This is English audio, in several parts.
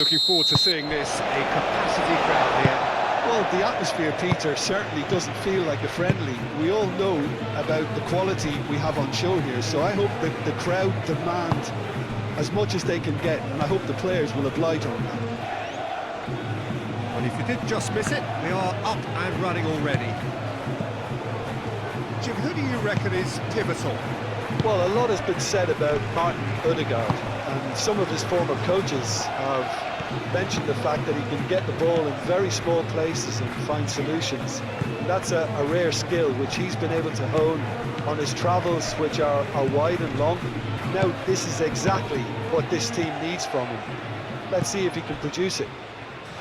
Looking forward to seeing this. A capacity crowd here. Well, the atmosphere, Peter, certainly doesn't feel like a friendly. We all know about the quality we have on show here, so I hope that the crowd demand as much as they can get, and I hope the players will oblige on that. And if you did just miss it, we are up and running already. Jim, who do you reckon is pivotal? Well, a lot has been said about Martin Odegaard, and some of his former coaches have mentioned the fact that he can get the ball in very small places and find solutions. That's a rare skill which he's been able to hone on his travels, which are wide and long. Now, this is exactly what this team needs from him. Let's see if he can produce it.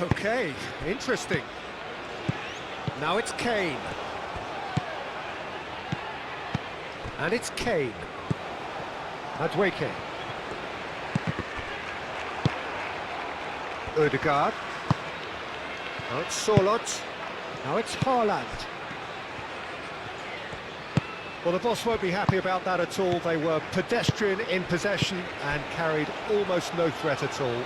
Okay, interesting. Now it's Kane. And it's Kane. Madueke. Odegaard. Now it's Sorloth. Now it's Haaland. Well, the boss won't be happy about that at all. They were pedestrian in possession and carried almost no threat at all.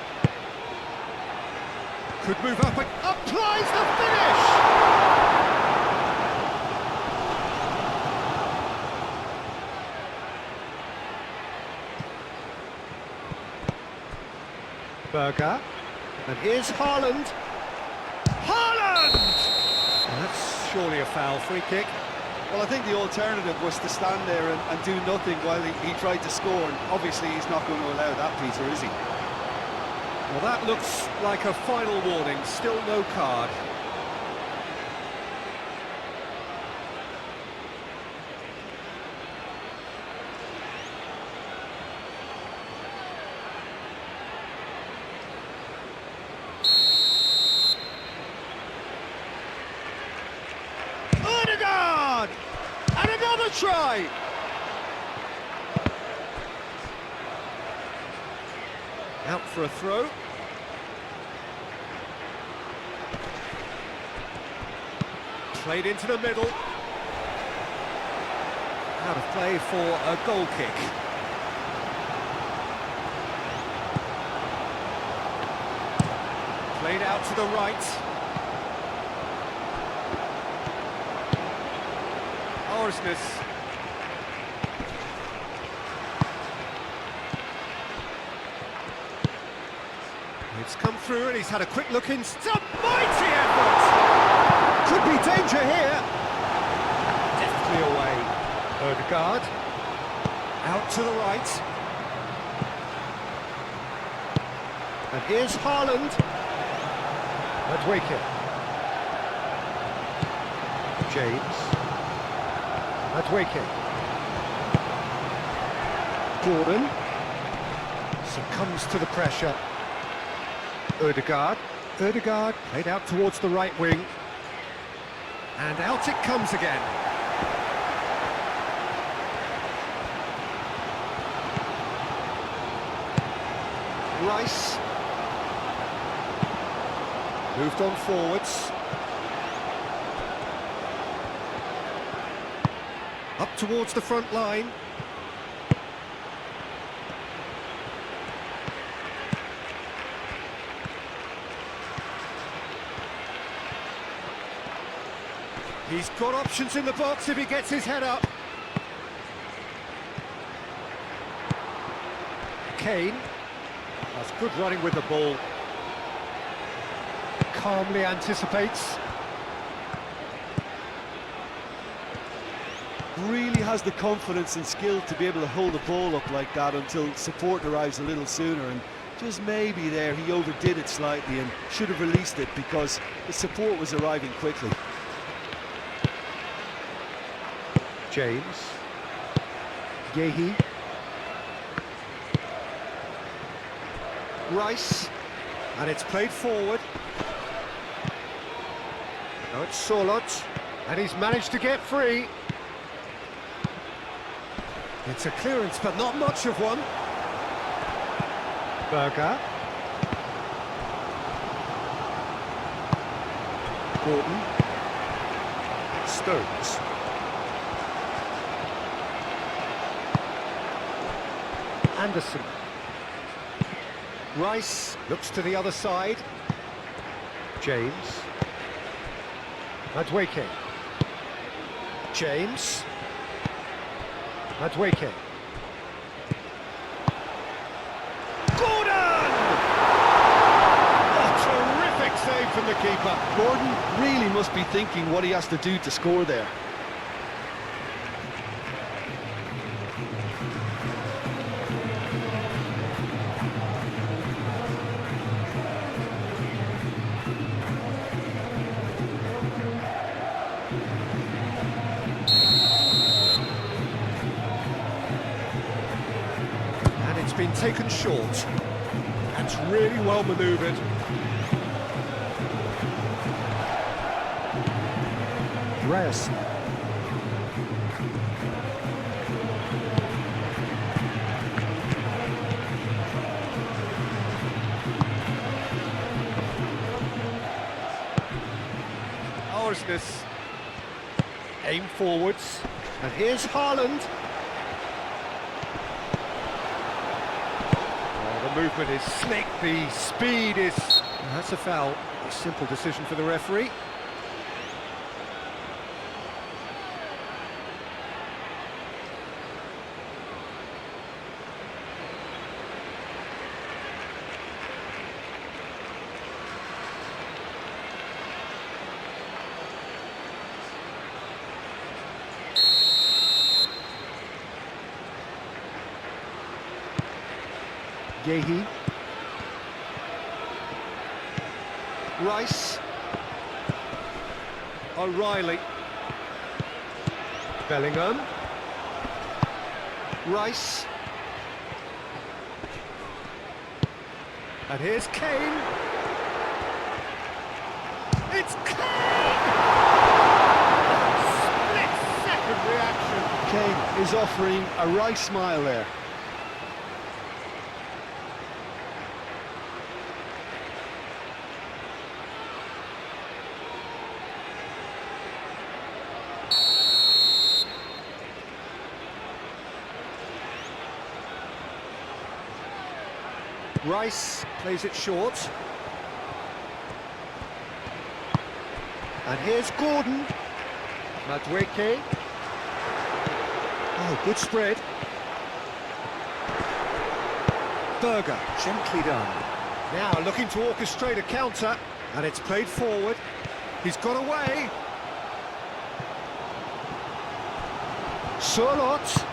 Could move up and applies the finish! Berger. And here's Haaland. Haaland! That's surely a foul. Free kick. Well, I think the alternative was to stand there and do nothing while he tried to score, and obviously he's not going to allow that, Peter, is he? Well, that looks like a final warning. Still no card. Odegaard! And another try! Out for a throw. Played into the middle. Out of play for a goal kick. Played out to the right. Orsnes. It's come through and he's had a quick look in. It's a mighty effort! Could be danger here. Deftly away. Odegaard. Out to the right. And here's Haaland. Madueke. James. Madueke. Gordon. Succumbs to the pressure. Odegaard. Odegaard played out towards the right wing. And out it comes again. Rice. Moved on forwards. Up towards the front line. He's got options in the box if he gets his head up. Kane. That's good running with the ball. Calmly anticipates. Really has the confidence and skill to be able to hold the ball up like that until support arrives a little sooner, and just maybe there he overdid it slightly and should have released it because the support was arriving quickly. James. Yehi. Rice. And it's played forward. Now it's Sorloth. And he's managed to get free. It's a clearance, but not much of one. Berger. Gordon. Stones. Anderson. Rice looks to the other side. James. Madueke. James. Madueke. Gordon! A terrific save from the keeper. Gordon really must be thinking what he has to do to score there. It's been taken short. That's really well manoeuvred. Reyes. Orsness. Aim forwards. And here's Haaland. The movement is slick, the speed is... That's a foul. A simple decision for the referee. Yehi. Rice. O'Reilly. Bellingham. Rice. And here's Kane. It's Kane! Split-second reaction. Kane is offering a Rice smile there. Rice plays it short. And here's Gordon. Madueke. Oh, good spread. Berger, gently done. Now looking to orchestrate a counter, and it's played forward. He's got away. Surlot.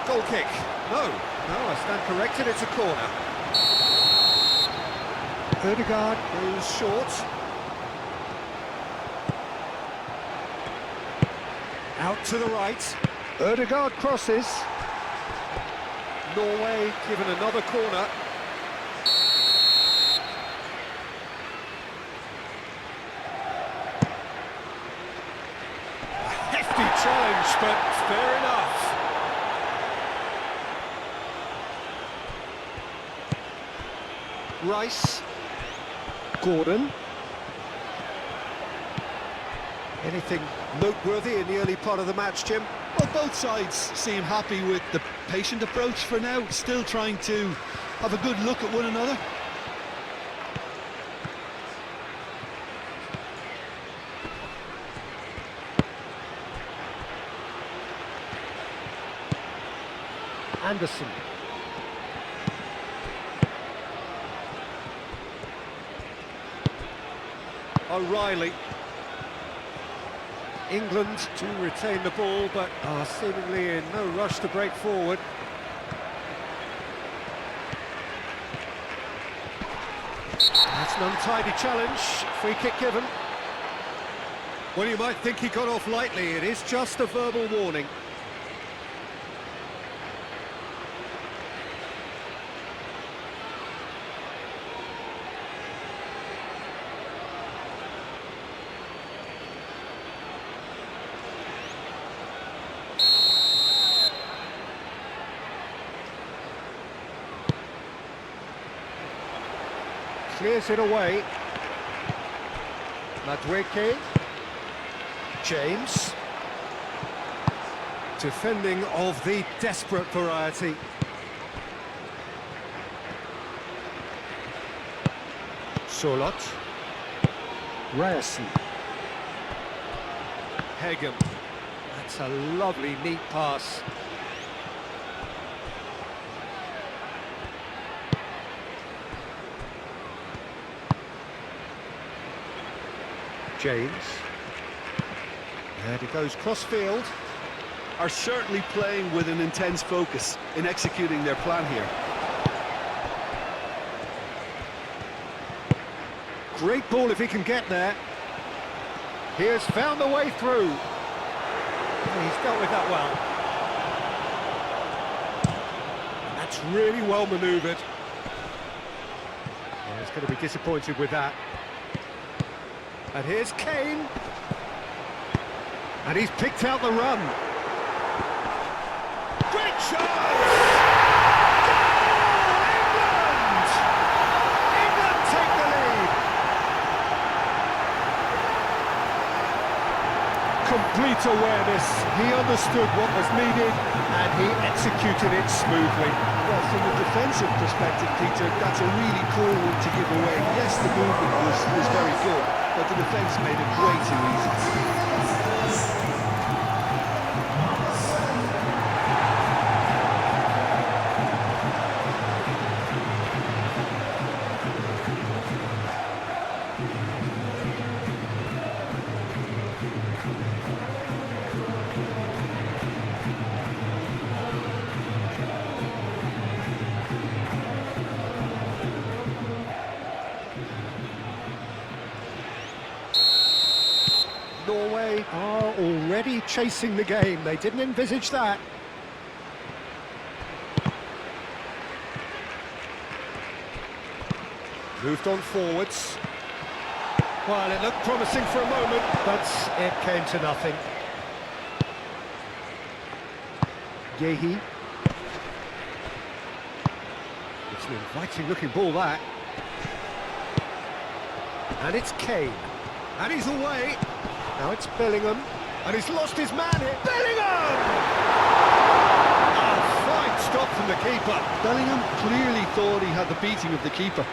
Goal kick. No, I stand corrected, it's a corner. Ødegaard goes short. Out to the right. Ødegaard crosses. Norway given another corner. A hefty challenge, but fair enough. Rice. Gordon. Anything noteworthy in the early part of the match, Jim? Well, both sides seem happy with the patient approach for now, still trying to have a good look at one another. Anderson. O'Reilly. England to retain the ball, but are seemingly in no rush to break forward. That's an untidy challenge. Free kick given. Well, you might think he got off lightly. It is just a verbal warning. Clears it away. Madueke. James. Defending of the desperate variety. Sorloth. Ryerson. Hegem. That's a lovely, neat pass. James. And it goes cross-field. Are certainly playing with an intense focus in executing their plan here. Great ball if he can get there. He has found the way through. He's dealt with that well. That's really well manoeuvred. Yeah, he's going to be disappointed with that. And here's Kane. And he's picked out the run. Great chance! Goal! England! England take the lead. Complete awareness. He understood what was needed and he executed it smoothly. Well, from a defensive perspective, Peter, that's a really poor one to give away. Yes, the movement was very good, but the defence made it way too easy. Norway are already chasing the game. They didn't envisage that. Moved on forwards. Well, it looked promising for a moment, but it came to nothing. Yehi. It's an inviting looking ball, that. And it's Kane. And he's away. Now it's Bellingham, and he's lost his man here. Bellingham! Oh, fine stop from the keeper. Bellingham clearly thought he had the beating of the keeper.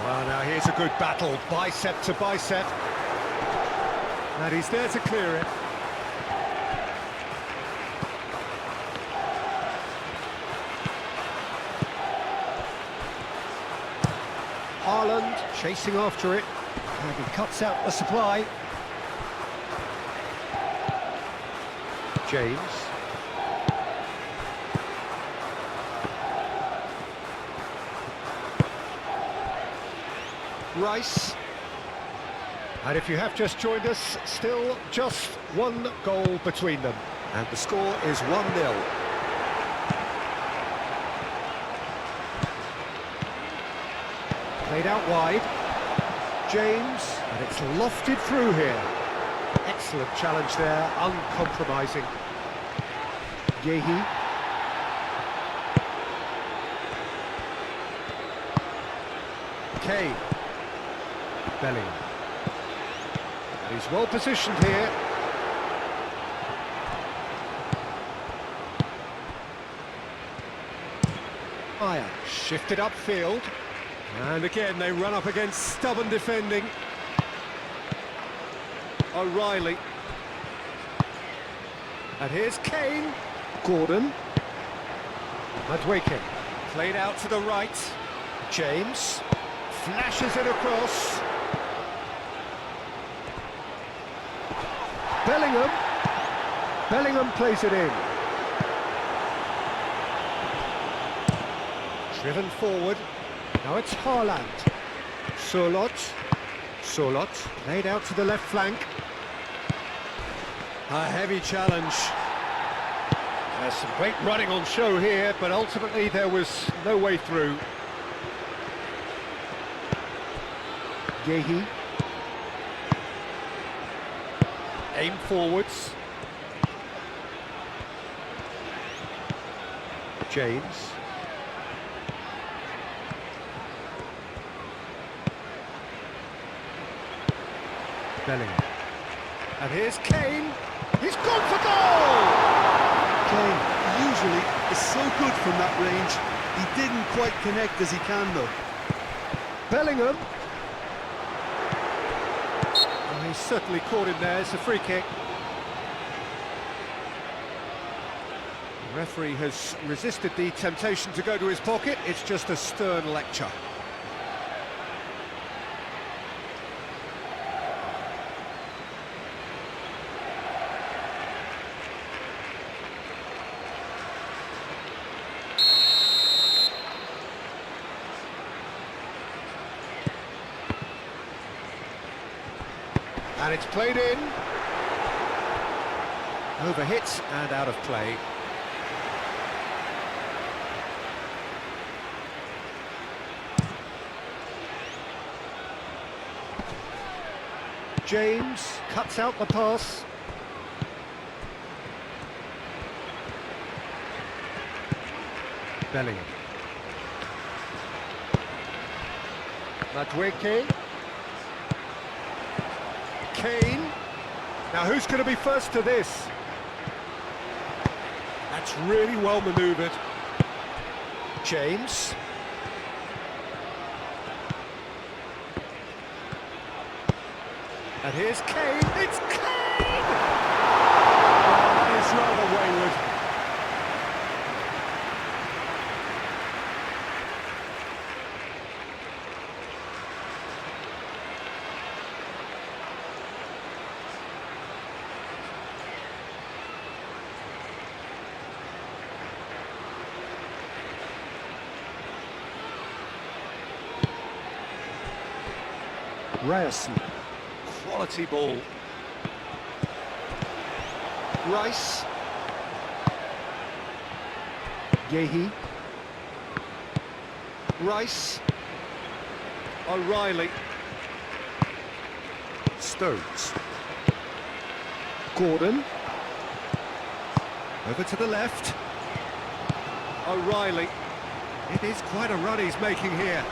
Well, now here's a good battle, bicep to bicep. And he's there to clear it. Haaland chasing after it. And he cuts out the supply. James. Rice. And if you have just joined us, still just one goal between them. And the score is 1-0. Played out wide. James, and it's lofted through here. Excellent challenge there, uncompromising. Yehi. Kane. Bellingham. And he's well positioned here. Iron shifted upfield. And again they run up against stubborn defending. O'Reilly. And here's Kane. Gordon. Madweke. Played out to the right. James. Flashes it across. Bellingham. Bellingham plays it in. Driven forward. Now it's Haaland. Sorloth. Sorloth played out to the left flank. A heavy challenge. There's some great running on show here, but ultimately there was no way through. Yehi. Aim forwards. James. Bellingham. And here's Kane. He's gone for goal! Kane usually is so good from that range. He didn't quite connect as he can though. Bellingham. Oh, he's certainly caught him there. It's a free kick. The referee has resisted the temptation to go to his pocket. It's just a stern lecture. And it's played in. Overhit and out of play. James cuts out the pass. Bellingham. Madweke. Kane. Now who's going to be first to this? That's really well manoeuvred. James. And here's Kane. It's Kane! Oh, that is rather wayward. Ryerson. Quality ball. Rice. Yehi. Rice. O'Reilly. Stones. Gordon. Over to the left. O'Reilly. It is quite a run he's making here.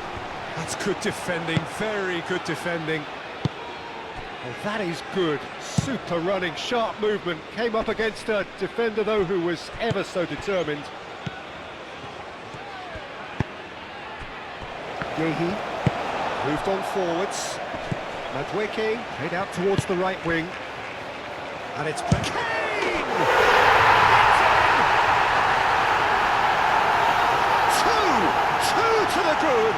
That's good defending, very good defending. Oh, that is good. Super running, sharp movement. Came up against a defender, though, who was ever so determined. Yehi moved on forwards. Madweke played out towards the right wing. And it's Kane! Two to the good.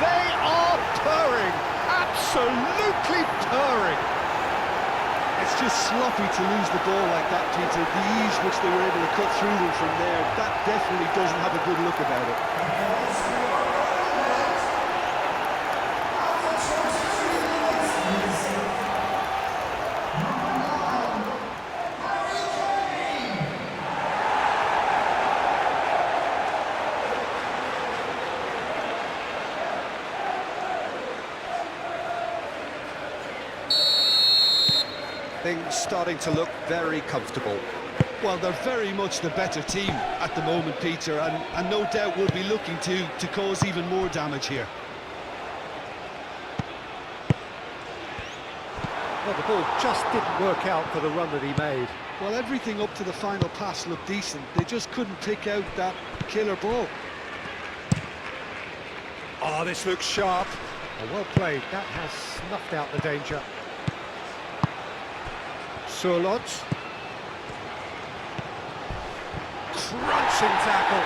They are purring, absolutely purring. It's just sloppy to lose the ball like that, Peter. The ease which they were able to cut through them from there, that definitely doesn't have a good look about it. Things starting to look very comfortable. Well, they're very much the better team at the moment, Peter, and no doubt will be looking to cause even more damage here. Well, the ball just didn't work out for the run that he made. Well, everything up to the final pass looked decent. They just couldn't pick out that killer ball. Oh, this looks sharp. Oh, well played. That has snuffed out the danger. Surlot. Crunching tackle.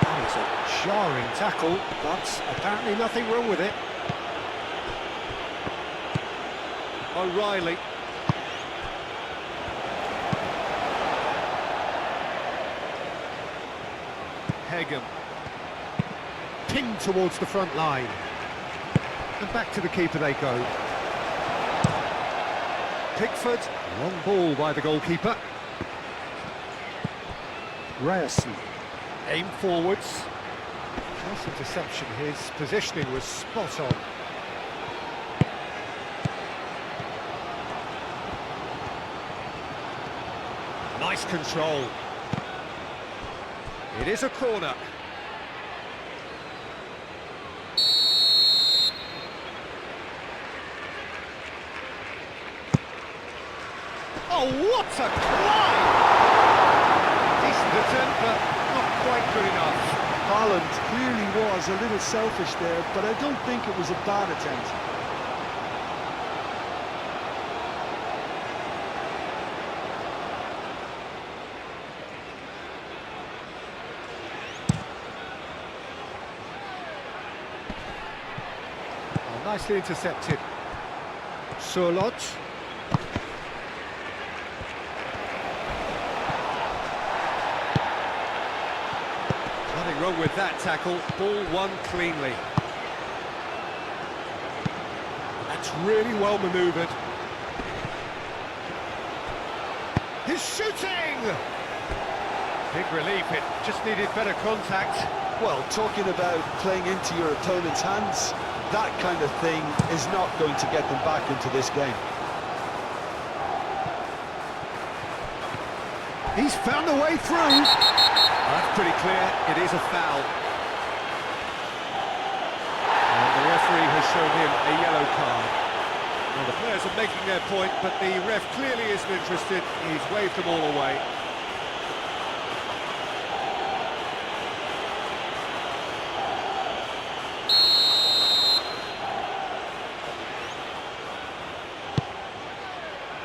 That is a jarring tackle, but apparently nothing wrong with it. O'Reilly. Hegem. Pinged towards the front line. And back to the keeper they go. Pickford, long ball by the goalkeeper. Ryerson, aim forwards. Nice interception, his positioning was spot on. Nice control. It is a corner. Oh, what a climb! Decent attempt, but not quite good enough. Haaland clearly was a little selfish there, but I don't think it was a bad attempt. Oh, nicely intercepted. Surlot. Nothing wrong with that tackle. Ball won cleanly. That's really well manoeuvred. He's shooting! Big relief, it just needed better contact. Well, talking about playing into your opponent's hands, that kind of thing is not going to get them back into this game. He's found a way through. That's pretty clear, it is a foul. And the referee has shown him a yellow card. Well, the players are making their point, but the ref clearly isn't interested. He's waved them all away.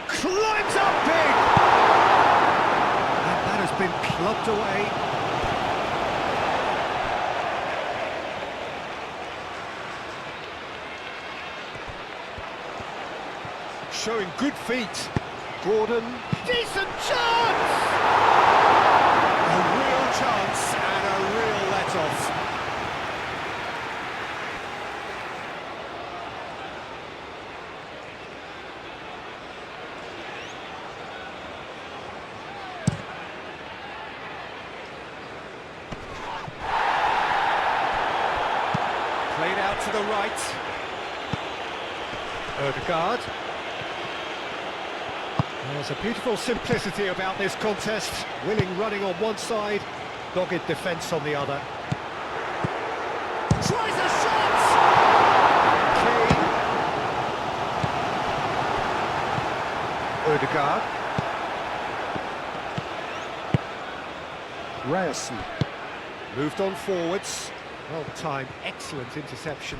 Climbs up big! And that has been clubbed away. Showing good feet. Gordon. Decent chance! A real chance and a real let-off. Played out to the right. Ødegaard. There's a beautiful simplicity about this contest. Willing running on one side, dogged defence on the other. Tries a shot! Kane. Ødegaard. Ryerson. Moved on forwards. Well timed, excellent interception.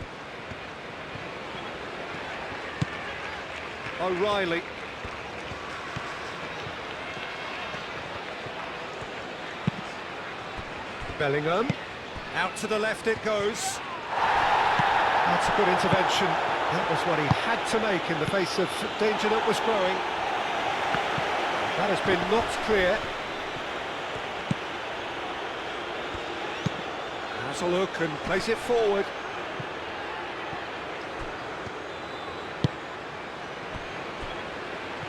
O'Reilly. Bellingham. Out to the left it goes. That's a good intervention. That was what he had to make in the face of danger that was growing. That has been knocked clear. Has a look and place it forward.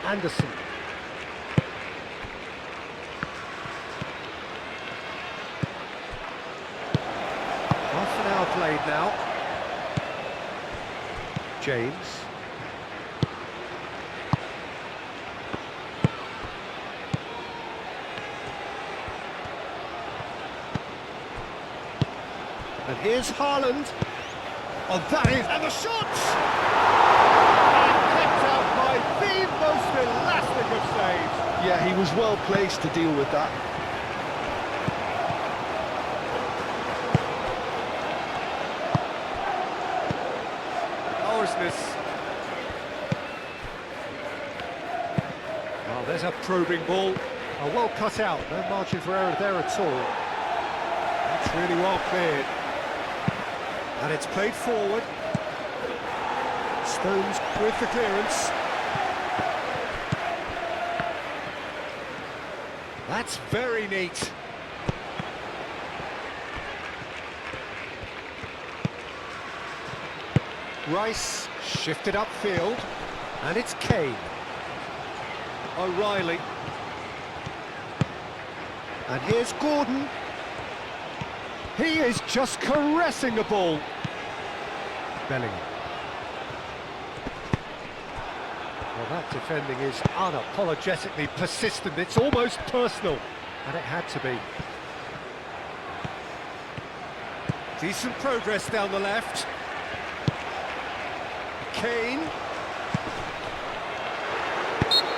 Anderson. Half an hour played now. James. And here's Haaland. Oh, that is... And the shot! And kept out by the most elastic of saves. Yeah, he was well placed to deal with that. Well, there's a probing ball. Oh, well cut out, no margin for error there at all. That's really well cleared. And it's played forward. Stones with the clearance. That's very neat. Rice shifted upfield, and it's Kane. O'Reilly. And here's Gordon. He is just caressing the ball. Bellingham. Well, that defending is unapologetically persistent. It's almost personal, and it had to be. Decent progress down the left. Kane.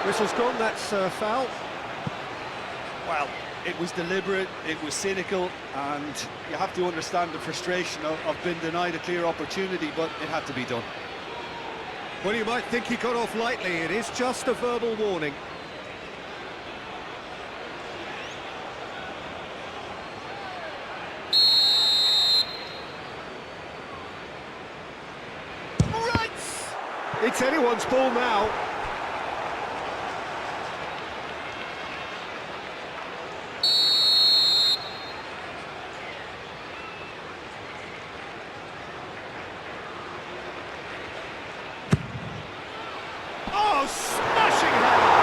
Whistle's gone, that's a foul. Well, it was deliberate, it was cynical, and you have to understand the frustration of being denied a clear opportunity, but it had to be done. Well, you might think he got off lightly. It is just a verbal warning. Right! It's anyone's ball now. Oh, smashing header!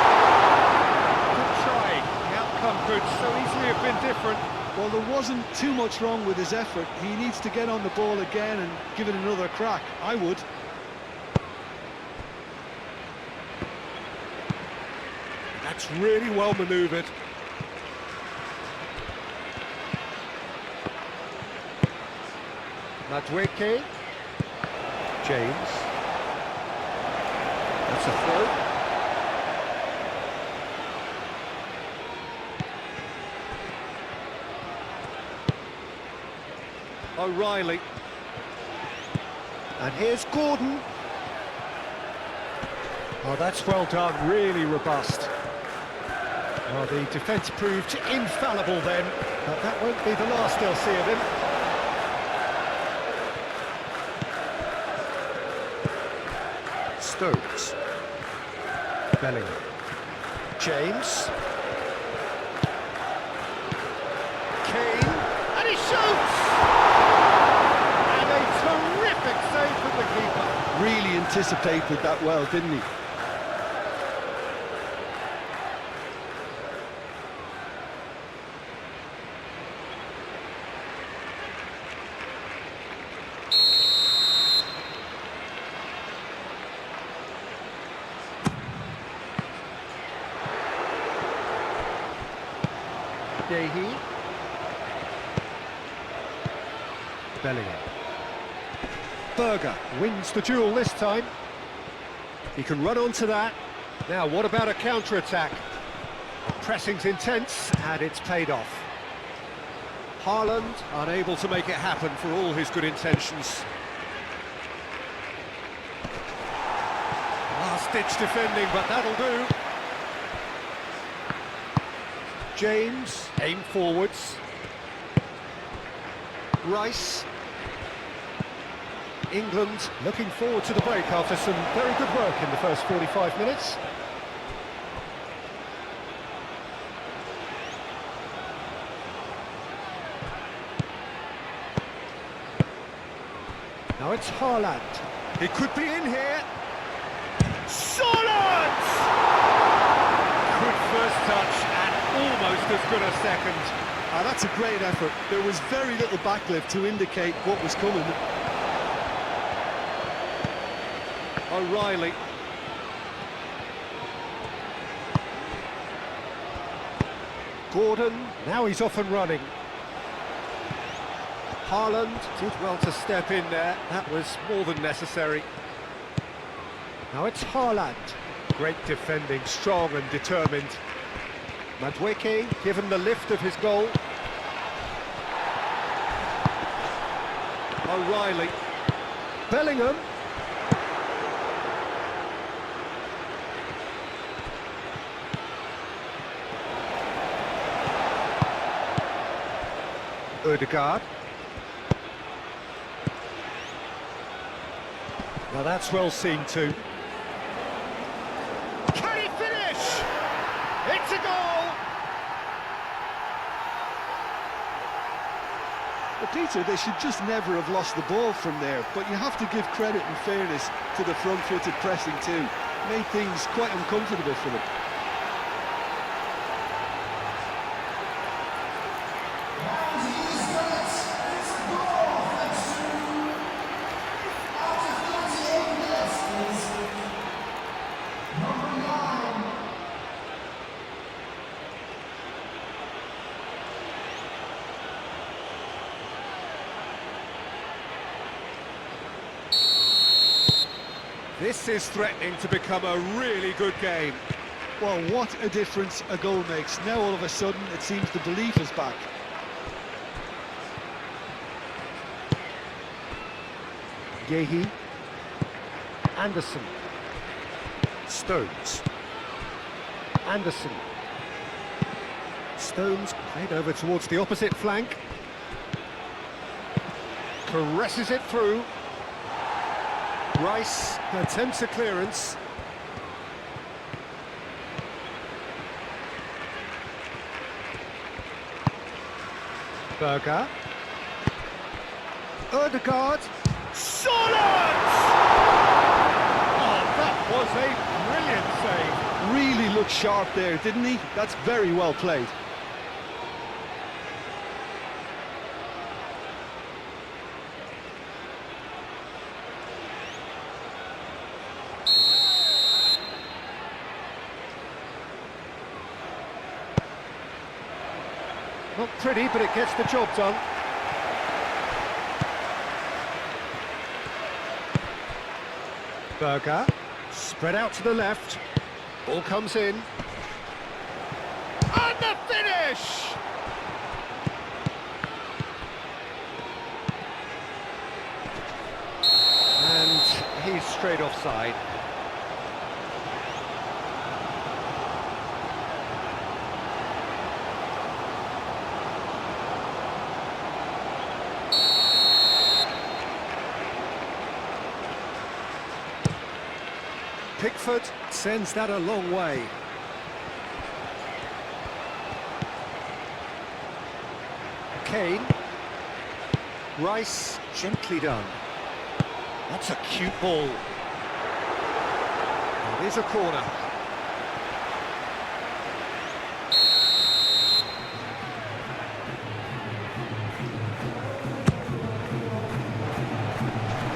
Good try. The outcome could so easily have been different. Well, there wasn't too much wrong with his effort. He needs to get on the ball again and give it another crack. I would. That's really well manoeuvred. Madweke. James. That's a throw. O'Reilly. And here's Gordon. Oh, that's well done, really robust. Well, the defence proved infallible then, but that won't be the last they'll see of him. Stokes. Bellingham. James. Kane. And he shoots! And a terrific save from the keeper. Really anticipated that well, didn't he? Dehi. Bellingham. Berger wins the duel this time. He can run onto that. Now, what about a counter-attack? Pressing's intense, and it's paid off. Haaland unable to make it happen for all his good intentions. Last-ditch defending, but that'll do. James, aim forwards. Rice. England looking forward to the break after some very good work in the first 45 minutes. Now it's Haaland. He could be in here. Solid! Good first touch and almost as good a second. That's a great effort. There was very little backlift to indicate what was coming. O'Reilly. Gordon, now he's off and running. Haaland did well to step in there. That was more than necessary. Now it's Haaland. Great defending, strong and determined. Madweke given the lift of his goal. O'Reilly. Bellingham. Ødegaard. Now that's well seen too. Can he finish? It's a goal! But Peter, they should just never have lost the ball from there, but you have to give credit and fairness to the front-footed pressing too. Made things quite uncomfortable for them. This is threatening to become a really good game. Well, what a difference a goal makes. Now all of a sudden it seems the belief is back. Yehi. Anderson. Stones. Anderson. Stones played over towards the opposite flank. Caresses it through. Rice attempts a clearance. Berger. Ødegaard. Solid! Oh, that was a brilliant save. Really looked sharp there, didn't he? That's very well played. Not pretty, but it gets the job done. Berger, spread out to the left. Ball comes in. And the finish! And he's straight offside. Pickford sends that a long way. Kane. Rice, gently done. That's a cute ball. It is a corner.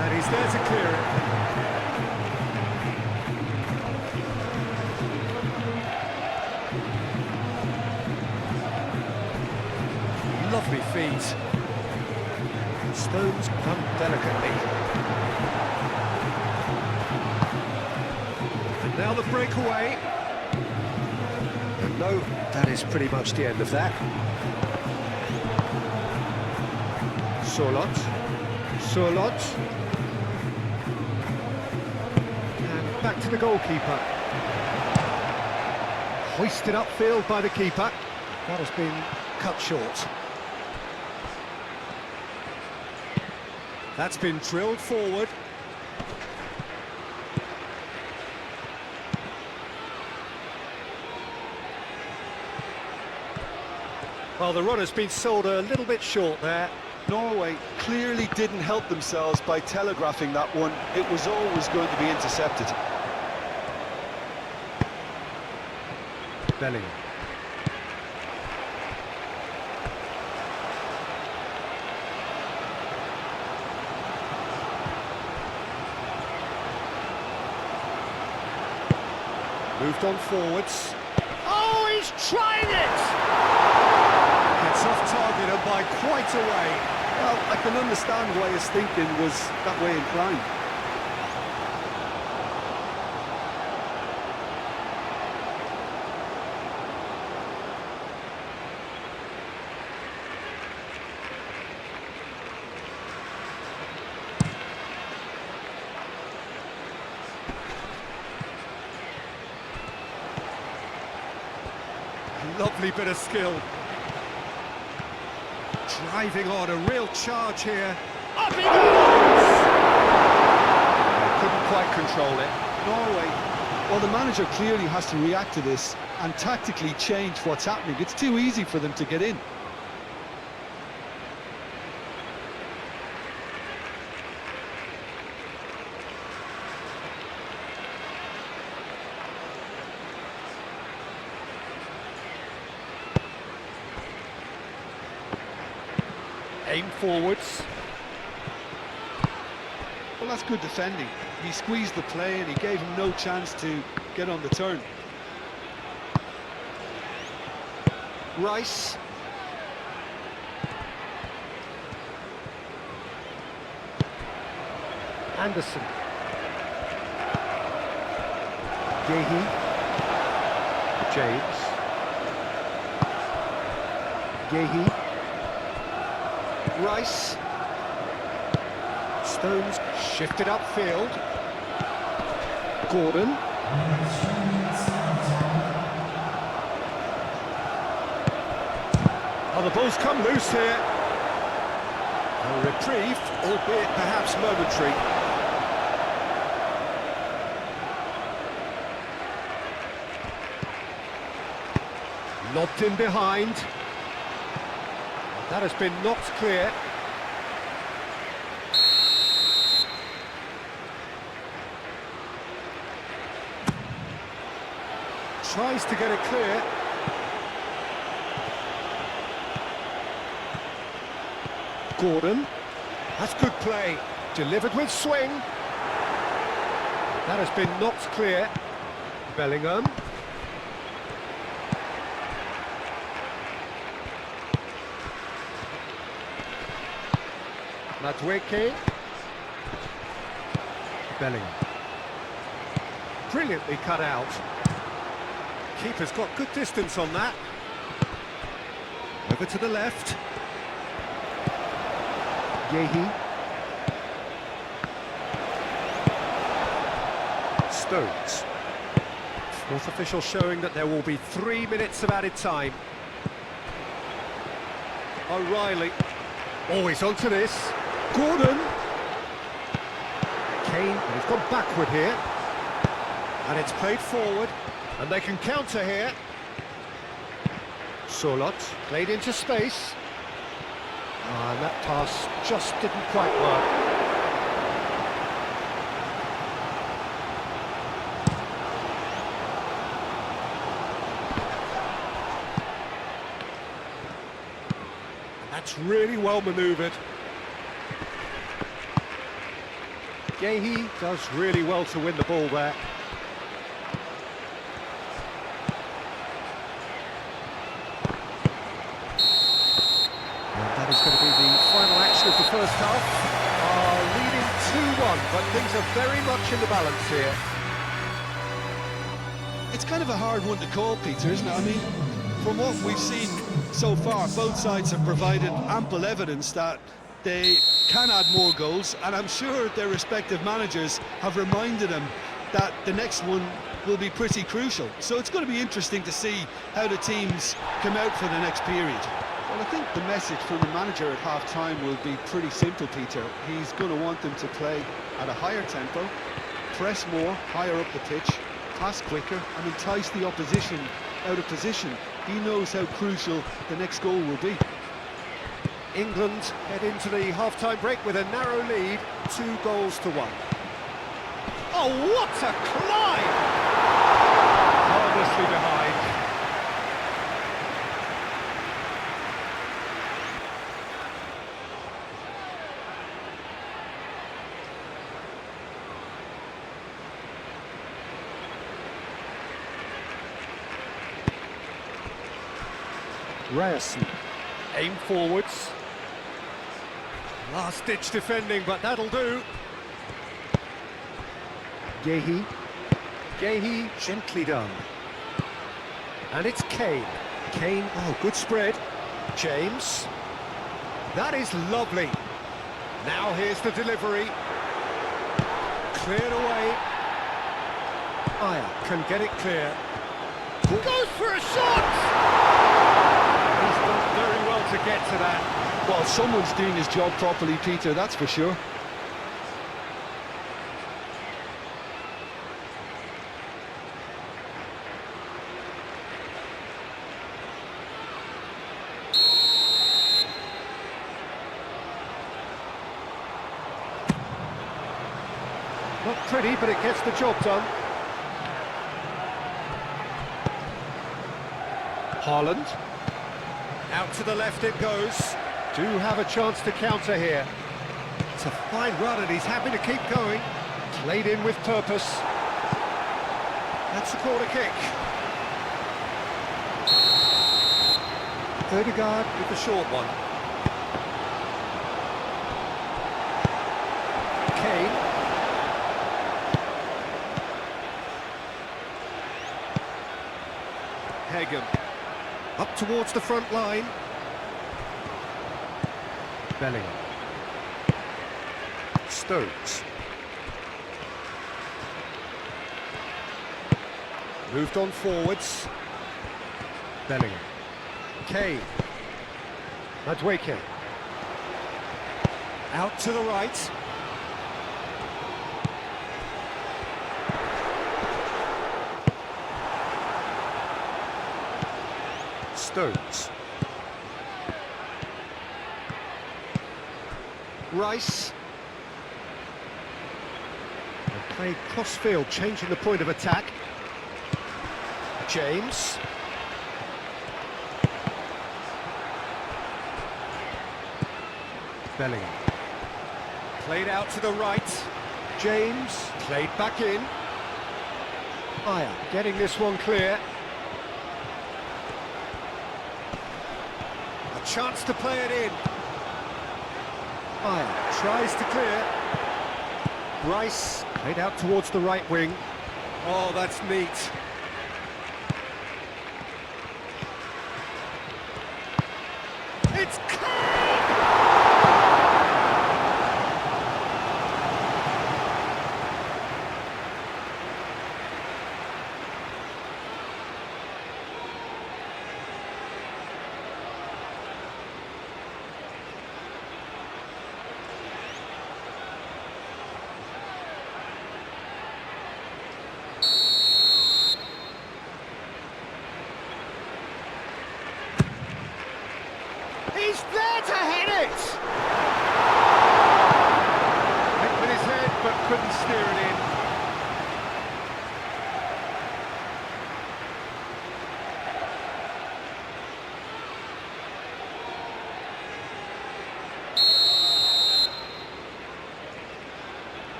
And he's there to clear it. Lovely feet. Stones come delicately. And now the breakaway. And no, that is pretty much the end of that. Sorloth. Sorloth. And back to the goalkeeper. Hoisted upfield by the keeper. That has been cut short. That's been drilled forward. Well, the run has been sold a little bit short there. Norway clearly didn't help themselves by telegraphing that one. It was always going to be intercepted. Bellingham. Moved on forwards. Oh, he's trying it! It's off target and by quite a way. Well, I can understand why his thinking was that way inclined. Lovely bit of skill. Driving on, a real charge here. Up he goes! Couldn't quite control it. Norway, well, the manager clearly has to react to this and tactically change what's happening. It's too easy for them to get in. Aim forwards. Well, that's good defending. He squeezed the play and he gave him no chance to get on the turn. Rice. Anderson. Yehi. James. Yehi. Rice. Stones shifted upfield. Gordon. Oh, the ball's come loose here. A reprieve, albeit perhaps momentary. Lobbed in behind. That has been knocked clear. Tries to get it clear. Gordon. That's good play. Delivered with swing. That has been knocked clear. Bellingham. Madueke. Bellingham. Brilliantly cut out. Keeper's got good distance on that. Over to the left. Yehi. Stones. Fourth official showing that there will be 3 minutes of added time. O'Reilly. Oh, he's onto this. Gordon. Kane, and he's gone backward here. And it's played forward. And they can counter here. Solot played into space. And that pass just didn't quite work. And that's really well manoeuvred. Yehi does really well to win the ball there. That is going to be the final action of the first half. Leading 2-1, but things are very much in the balance here. It's kind of a hard one to call, Peter, isn't it? I mean, from what we've seen so far, both sides have provided ample evidence that they can add more goals, and I'm sure their respective managers have reminded them that the next one will be pretty crucial. So it's going to be interesting to see how the teams come out for the next period. Well, I think the message from the manager at half-time will be pretty simple, Peter. He's going to want them to play at a higher tempo, press more, higher up the pitch, pass quicker, and entice the opposition out of position. He knows how crucial the next goal will be. England head into the half-time break with a narrow lead, 2-1. Oh, what a climb! Harmlessly behind. Ryerson, aim forwards. Last-ditch defending, but that'll do. Yehi. Yehi, gently done. And it's Kane. Kane, oh, good spread. James. That is lovely. Now here's the delivery. Cleared away. Aya can get it clear. Goes for a shot! He's done very well to get to that. Well, someone's doing his job properly, Peter, that's for sure. Not pretty, but it gets the job done. Haaland. Out to the left it goes. Do have a chance to counter here. It's a fine run and he's happy to keep going. Played in with purpose. That's a corner kick. Ødegaard with the short one. Kane. Hagen. Up towards the front line. Bellingham. Stones. Moved on forwards. Bellingham. Kane. Madweke. Out to the right. Stones. Rice. And played cross-field, changing the point of attack. James. Bellingham. Played out to the right. James. Played back in. Aya getting this one clear. A chance to play it in. Aya tries to clear. Rice. Played out towards the right wing. Oh, that's neat. It's he's there to hit it! Hit with his head, but couldn't steer it in.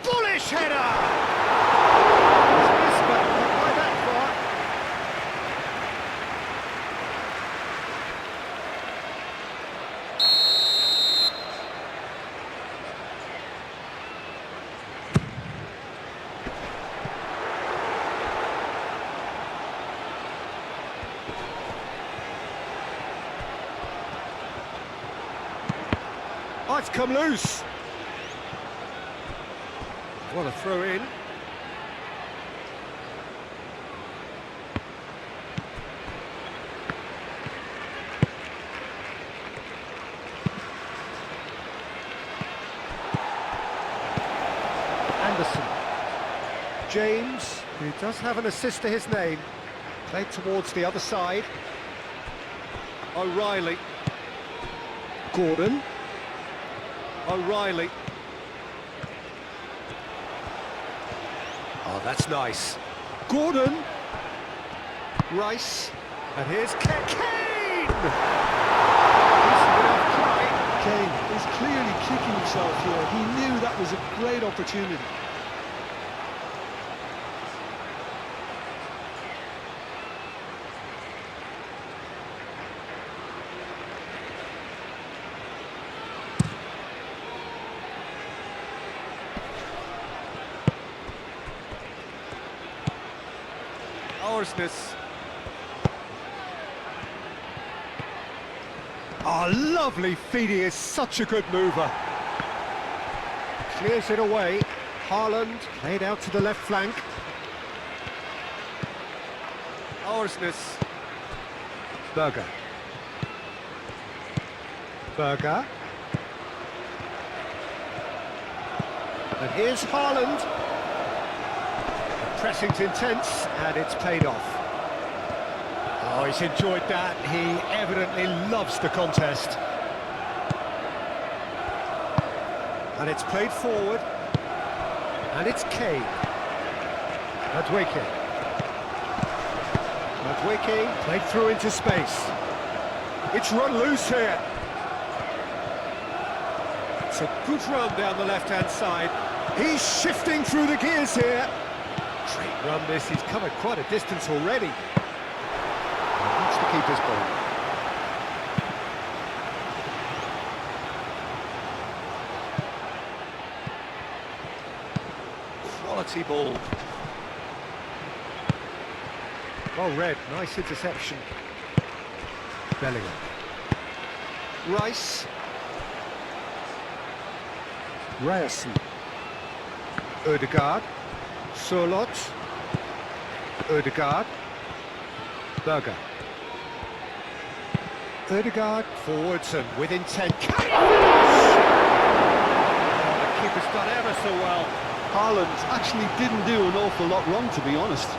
Bullish header! Oh, it's come loose. What a throw in. Anderson. James, who does have an assist to his name. Played towards the other side. O'Reilly. Gordon. O'Reilly. Oh, that's nice. Gordon. Rice. And here's Kane! Kane is clearly kicking himself here. He knew that was a great opportunity. Orsness. Oh, lovely feed. He is such a good mover. Clears it away. Haaland played out to the left flank. Orsness. Berger. Berger. And here's Haaland. Pressing's intense, and it's paid off. Oh, he's enjoyed that. He evidently loves the contest. And it's played forward. And it's Kane. Madweke. Madweke played through into space. It's run loose here. It's a good run down the left-hand side. He's shifting through the gears here. Great run this, he's covered quite a distance already. That's the keeper's ball. quality ball. Well read, nice interception. Bellingham. Rice. Ryerson. Ødegaard. Sørloth. Ødegaard. Berger. Ødegaard forwards and with intent. Can he finish? Oh, the keeper's done ever so well. Haaland actually didn't do an awful lot wrong, to be honest.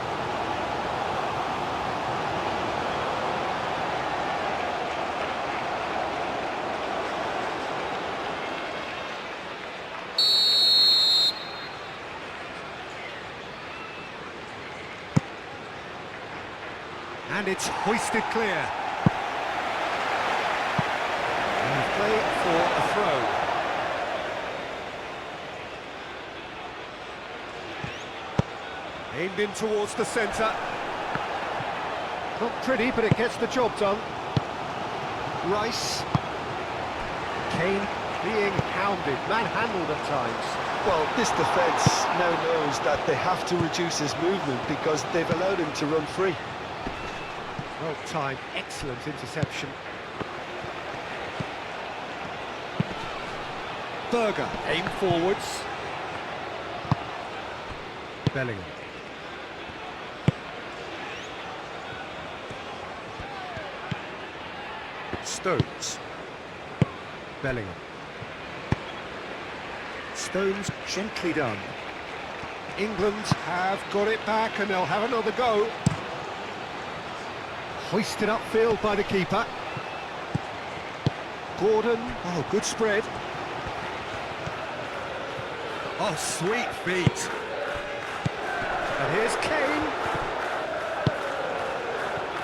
And it's hoisted clear. And play for a throw. Aimed in towards the centre. Not pretty, but it gets the job done. Rice. Kane being hounded, manhandled at times. Well, this defence now knows that they have to reduce his movement because they've allowed him to run free. Well timed, excellent interception. Berger, aim forwards. Bellingham. Stones. Bellingham. Stones gently done. England have got it back and they'll have another go. Hoisted upfield by the keeper. Gordon, oh, good spread. Oh, sweet feet. And here's Kane.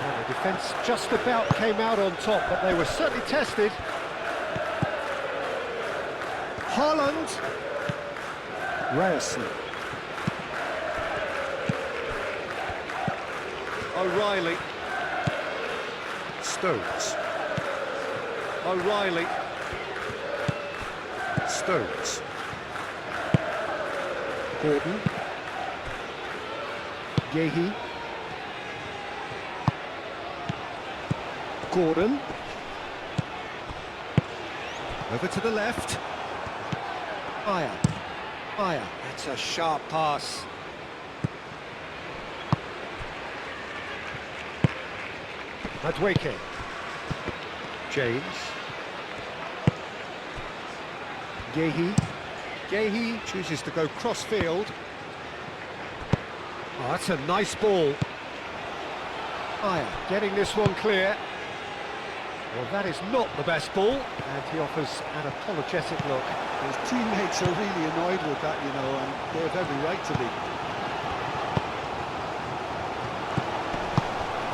Oh, the defence just about came out on top, but they were certainly tested. Haaland. Ryerson. O'Reilly. Stones. O'Reilly. Stones. Gordon. Yehi. Gordon. Over to the left. Fire. Fire. That's a sharp pass. Madueke. James. Yehi. Yehi chooses to go cross-field. Oh, that's a nice ball. Fire, getting this one clear. Well, that is not the best ball, and he offers an apologetic look. His teammates are really annoyed with that, you know, and they have every right to be.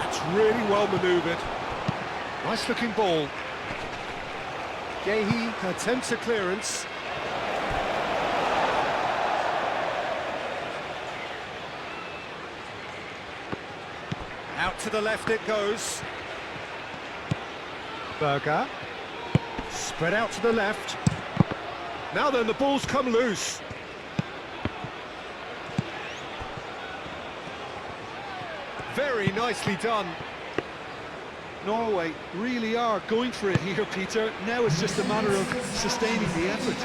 That's really well manoeuvred. Nice looking ball. Yehi attempts a clearance. Out to the left it goes. Berger. Spread out to the left. Now then, the ball's come loose. Very nicely done. Norway really are going for it here, Peter. Now it's just a matter of sustaining the effort.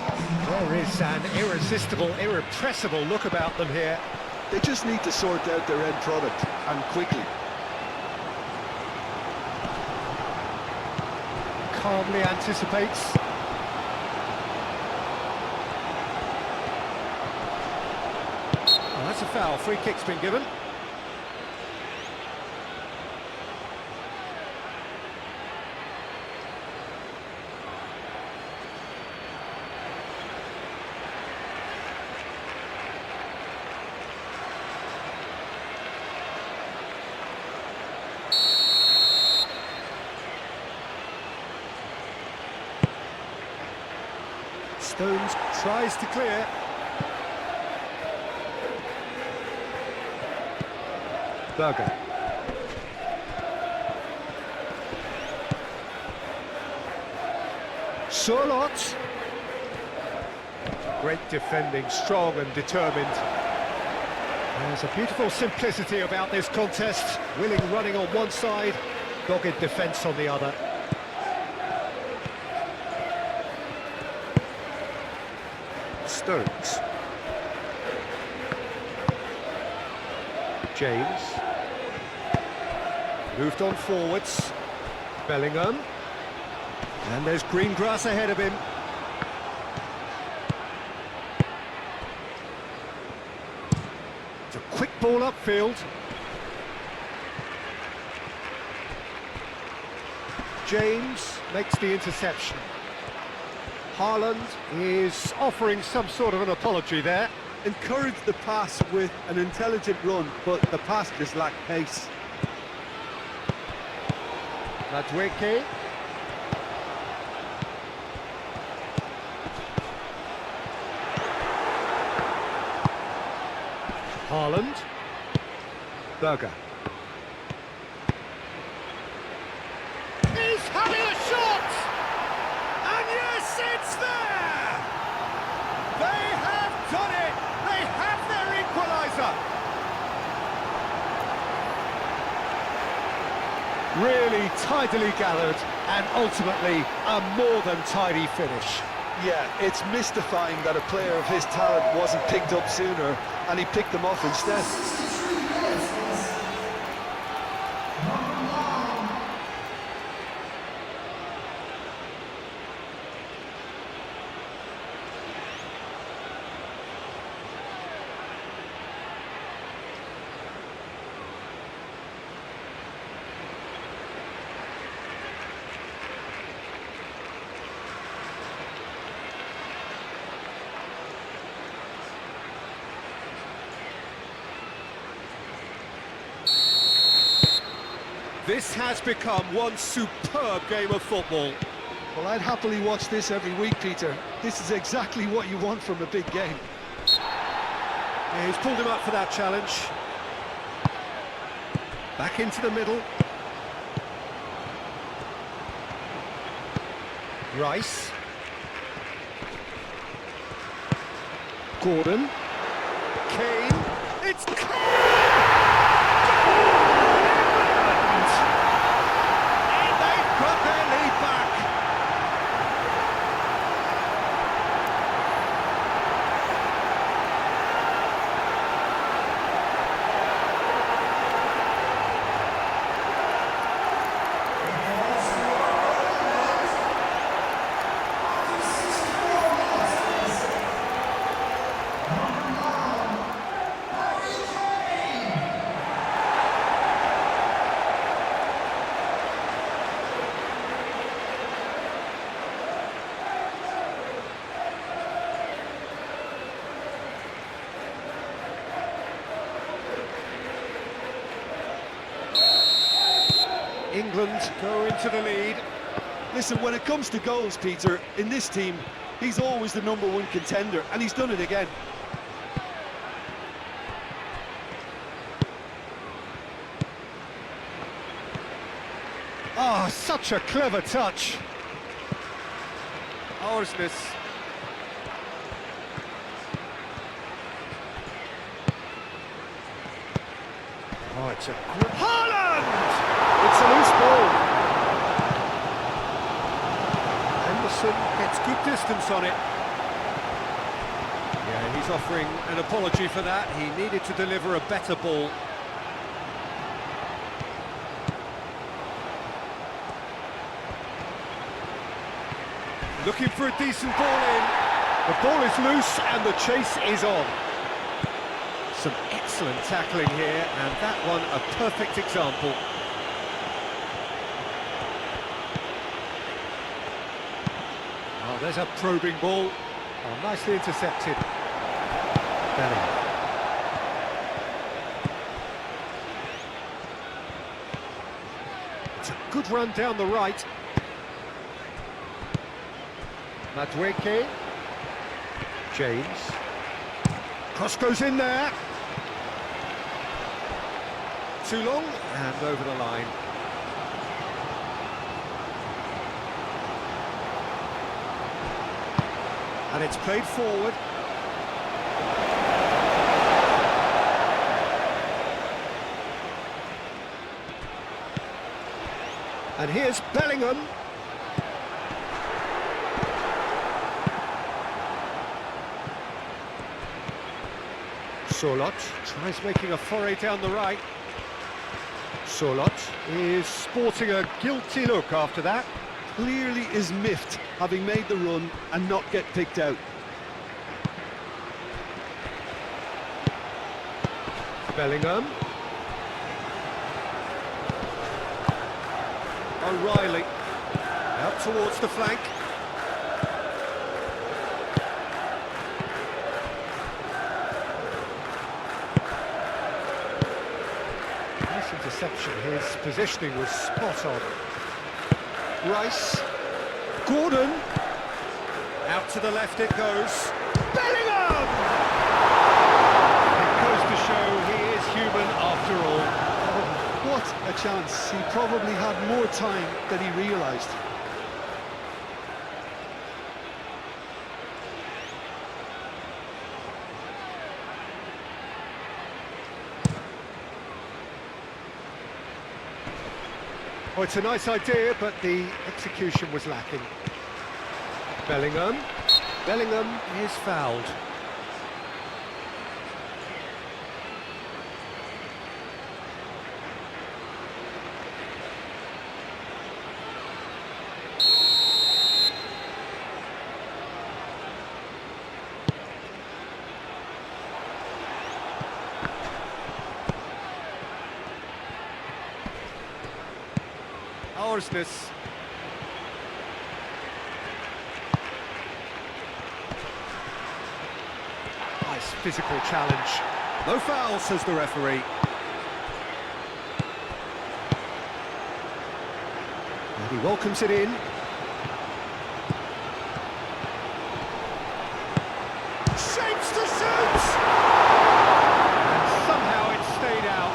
There is an irresistible, irrepressible look about them here. They just need to sort out their end product, and quickly. Calmly anticipates. Oh, that's a foul. Free kick's been given. Stones tries to clear. Berger. Sørloth. Great defending, strong and determined. There's a beautiful simplicity about this contest. Willing running on one side, dogged defence on the other. Stones. James. Moved on forwards. Bellingham. And there's green grass ahead of him. It's a quick ball upfield. James makes the interception. Haaland is offering some sort of an apology there. Encourage the pass with an intelligent run, but the pass just lacked pace. Madueke. Haaland. Berger. He's having a shot! And yes, it's there! They have done it! They have their equaliser! Really tidily gathered, and ultimately a more than tidy finish. Yeah, it's mystifying that a player of his talent wasn't picked up sooner, and he picked them off instead. This has become one superb game of football. Well, I'd happily watch this every week, Peter. This is exactly what you want from a big game. Yeah, he's pulled him up for that challenge. Back into the middle. Rice. Gordon. Kane. It's Kane! And they've got their lead back. England go into the lead. Listen, when it comes to goals, Peter, in this team, he's always the #1 contender, and he's done it again. Oh, such a clever touch. Orsnes. Oh, it's a good... Haaland! It's a loose ball. Henderson gets good distance on it. Yeah, he's offering an apology for that. He needed to deliver a better ball. Looking for a decent ball in. The ball is loose and the chase is on. Some excellent tackling here, and that one a perfect example. Oh, there's a probing ball. Oh, nicely intercepted. Bellingham. It's a good run down the right. Madueke. James. Cross goes in there. Too long and over the line. And it's played forward. And here's Bellingham. Sorloth tries making a foray down the right. Sorloth is sporting a guilty look after that. Clearly is miffed, having made the run and not get picked out. Bellingham. O'Reilly. Out towards the flank. Nice interception. His positioning was spot on. Rice. Gordon. Out to the left it goes. Bellingham! It goes to show he is human after all. Oh, what a chance. He probably had more time than he realised. Oh, it's a nice idea, but the execution was lacking. Bellingham. Bellingham is fouled. Orsness. Nice physical challenge. No foul, says the referee. And he welcomes it in. Shapes to shoot! And somehow it stayed out.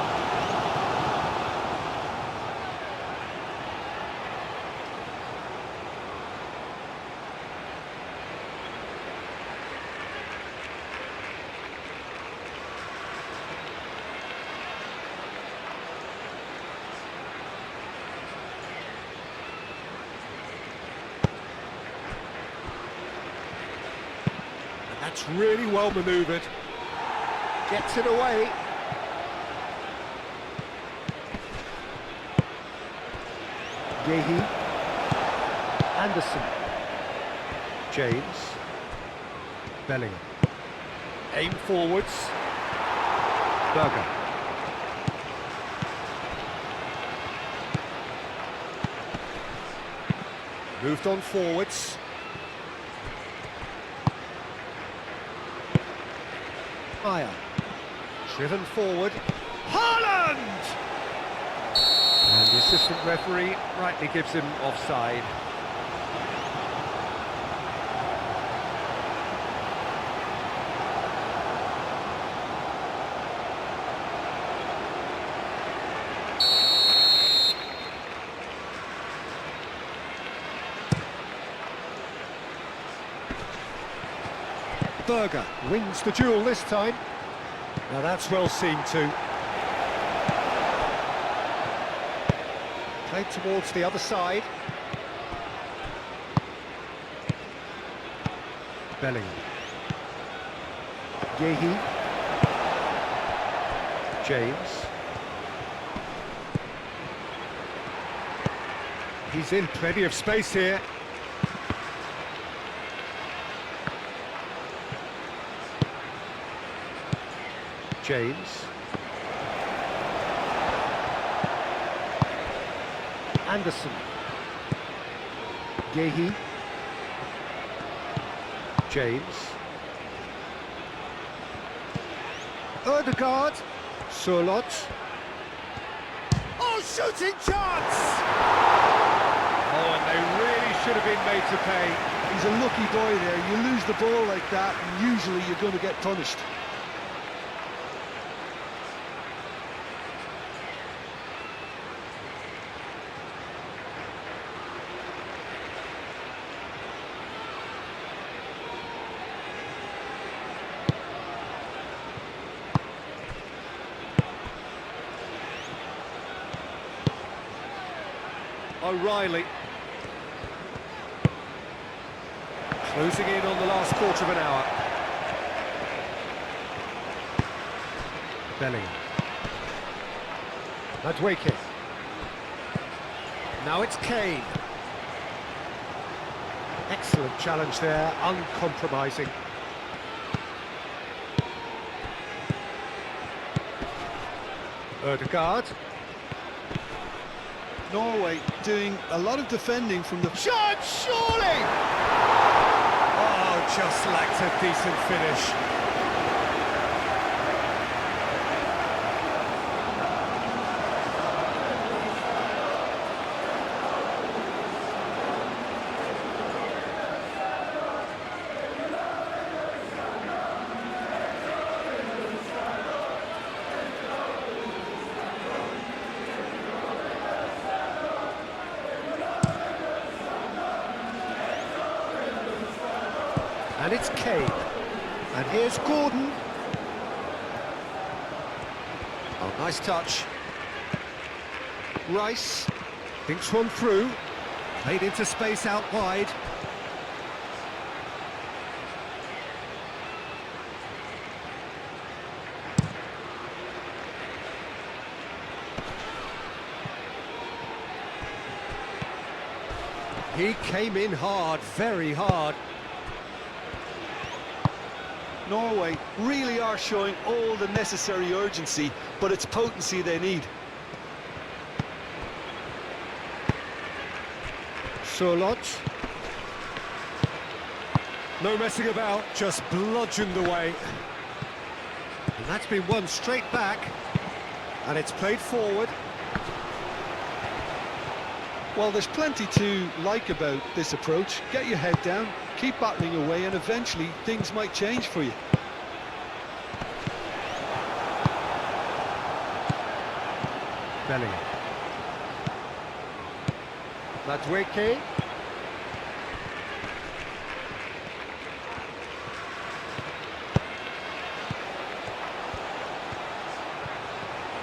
That's really well manoeuvred. Gets it away. Yehi. Anderson. James. Bellingham. Aim forwards. Berger. Moved on forwards. Fire. Driven forward. Haaland! And the assistant referee rightly gives him offside. Berger wins the duel this time. Now that's well seen too. Played towards the other side. Bellingham. Yehi. James. He's in plenty of space here. James. Anderson. Yehi. James. Ødegaard. Sorloth. Oh, shooting chance! Oh, and they really should have been made to pay. He's a lucky boy there. You lose the ball like that, and usually you're going to get punished. O'Reilly. Closing in on the last quarter of an hour. Bellingham. Madweke. Now it's Kane. Excellent challenge there, uncompromising. Ødegaard. Norway doing a lot of defending from the... Shot, surely! Oh, just lacked a decent finish. And it's Kane. And here's Gordon. Oh, nice touch. Rice thinks one through. Played into space out wide. He came in hard, very hard. Norway really are showing all the necessary urgency, but it's potency they need. Sørloth. No messing about, just bludgeoned away. And that's been won straight back. And it's played forward. Well, there's plenty to like about this approach. Get your head down, keep battling away, and eventually things might change for you. Bellingham. Madweke.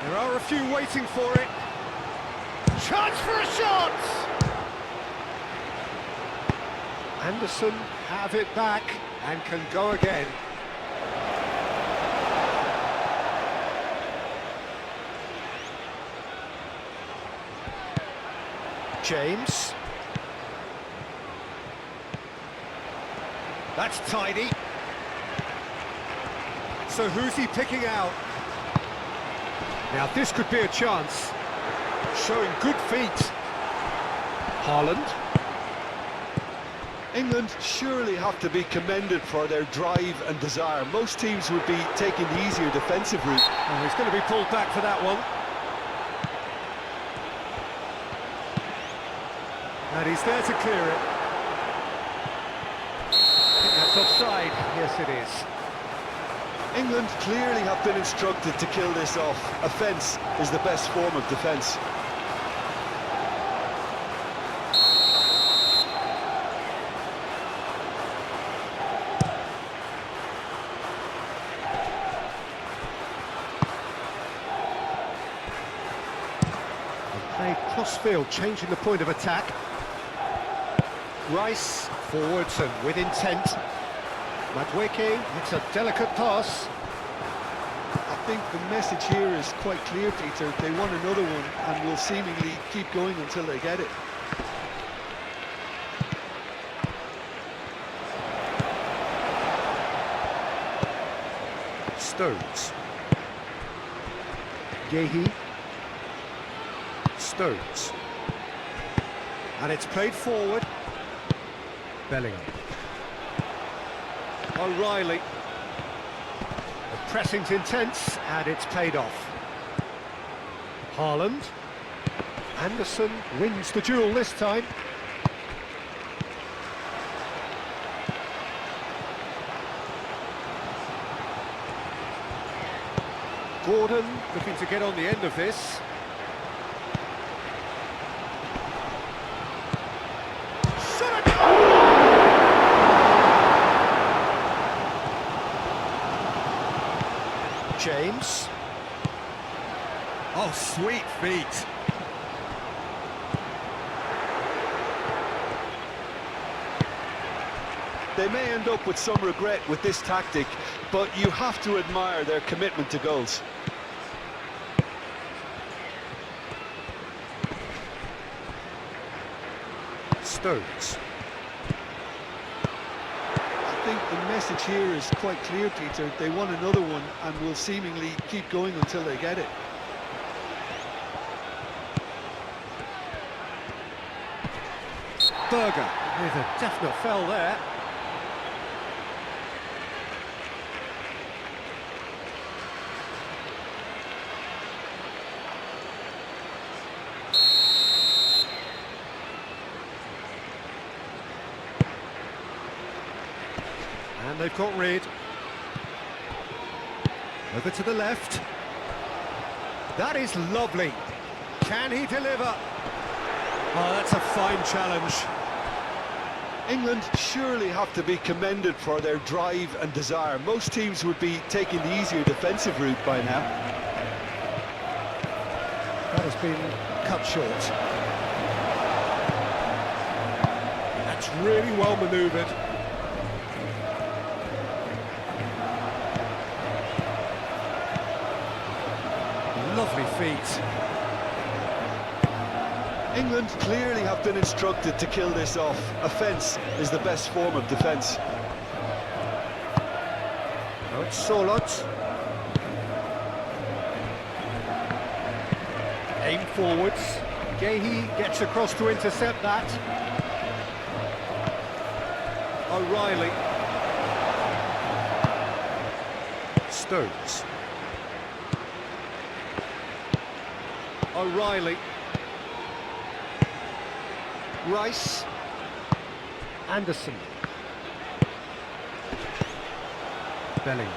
There are a few waiting for it. Chance for a shot! Anderson have it back and can go again. James. That's tidy. So who's he picking out? Now this could be a chance. Showing good feet. Haaland. England surely have to be commended for their drive and desire. Most teams would be taking the easier defensive route. Oh, he's going to be pulled back for that one. And he's there to clear it. I think that's offside. Yes, it is. England clearly have been instructed to kill this off. Offence is the best form of defence. Play cross-field, changing the point of attack. Rice forwards and with intent. Madweke, it's a delicate pass. I think the message here is quite clear, Peter. They want another one and will seemingly keep going until they get it. Stones. Yehi. Stones. And it's played forward. Bellingham. O'Reilly. The pressing's intense and it's paid off. Haaland. Anderson wins the duel this time. Gordon looking to get on the end of this. James. Oh, sweet feet. They may end up with some regret with this tactic, but you have to admire their commitment to goals. Stones. I think the message here is quite clear, Peter. They want another one and will seemingly keep going until they get it. Berger with a definite foul there. And they've got rid. Over to the left. That is lovely. Can he deliver? Oh, that's a fine challenge. England surely have to be commended for their drive and desire. Most teams would be taking the easier defensive route by now. That has been cut short. That's really well manoeuvred. Lovely feet. England clearly have been instructed to kill this off. Offence is the best form of defence. Now it's Solot. Aim forwards. Gehi gets across to intercept that. O'Reilly. Stones. O'Reilly. Rice. Anderson. Bellingham.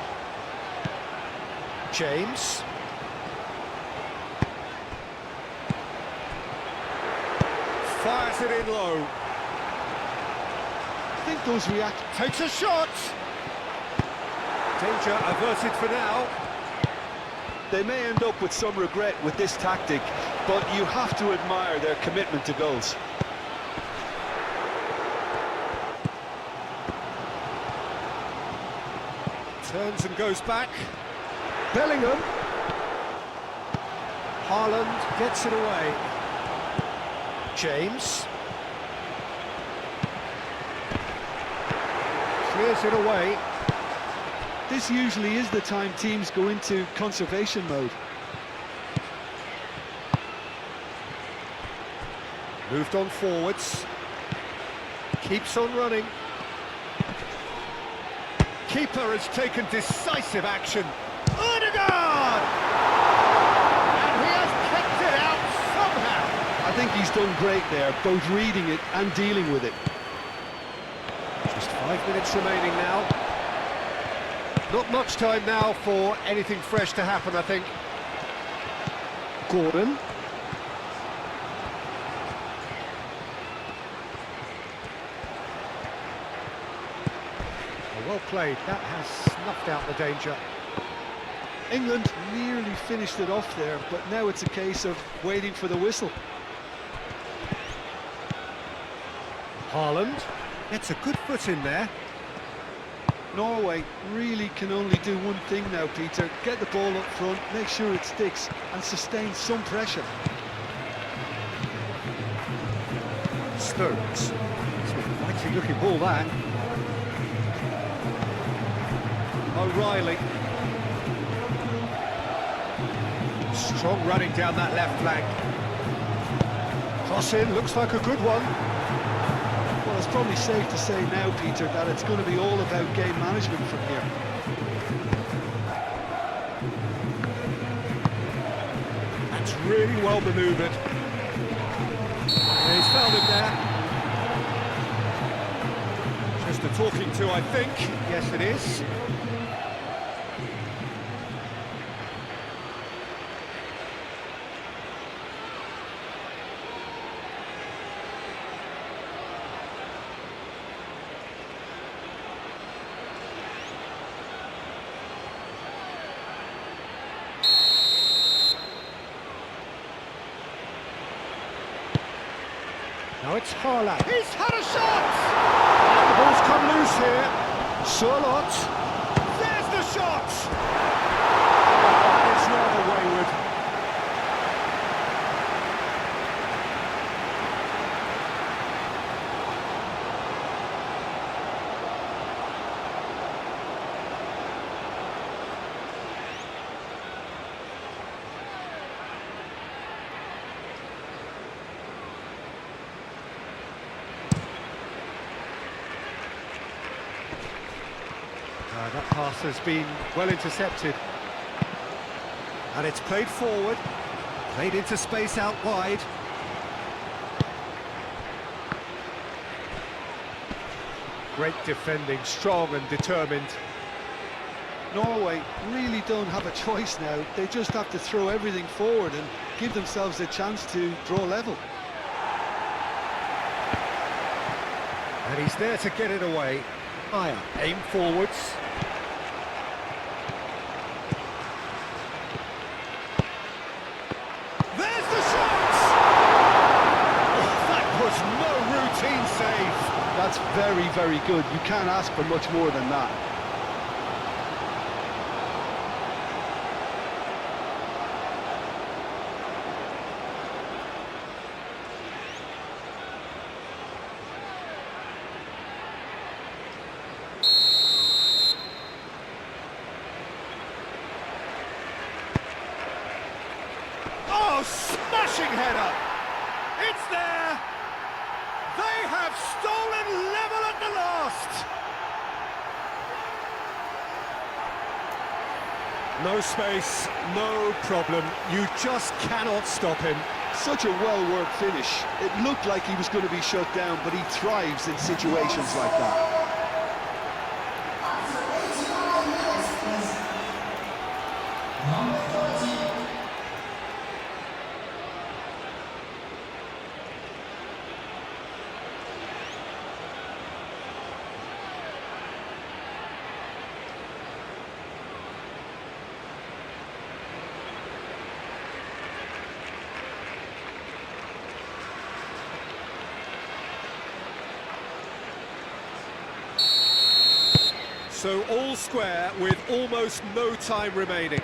James. Fires it in low. I think those Takes a shot. Danger averted for now. They may end up with some regret with this tactic, but you have to admire their commitment to goals. Turns and goes back. Bellingham. Haaland gets it away. James. Clears it away. This usually is the time teams go into conservation mode. Moved on forwards. Keeps on running. Keeper has taken decisive action. Odegaard! And he has kicked it out somehow. I think he's done great there, both reading it and dealing with it. Just 5 minutes remaining now. Not much time now for anything fresh to happen, I think. Gordon. Well played, that has snuffed out the danger. England nearly finished it off there, but now it's a case of waiting for the whistle. Haaland gets a good foot in there. Norway really can only do one thing now, Peter. Get the ball up front, make sure it sticks, and sustain some pressure. Stones. It's a mighty looking ball, that. O'Reilly. Strong running down that left flank. Cross in, looks like a good one. Well, it's probably safe to say now, Peter, that it's going to be all about game management from here. That's really well manoeuvred. He's found him there. Just a talking to, I think. Yes, it is. Now it's Haaland. He's had a shot! And ball's come loose here. Charlotte. There's the shot! It's rather wayward. That pass has been well intercepted. And it's played forward, played into space out wide. Great defending, strong and determined. Norway really don't have a choice now. They just have to throw everything forward and give themselves a chance to draw level. And he's there to get it away. Higher, aim forwards. There's the shot! That was no routine save. That's very, very good. You can't ask for much more than that. Oh, smashing header! It's there! They have stolen level at the last! No space, no problem. You just cannot stop him. Such a well-worked finish. It looked like he was going to be shut down, but he thrives in situations like that. So all square with almost no time remaining.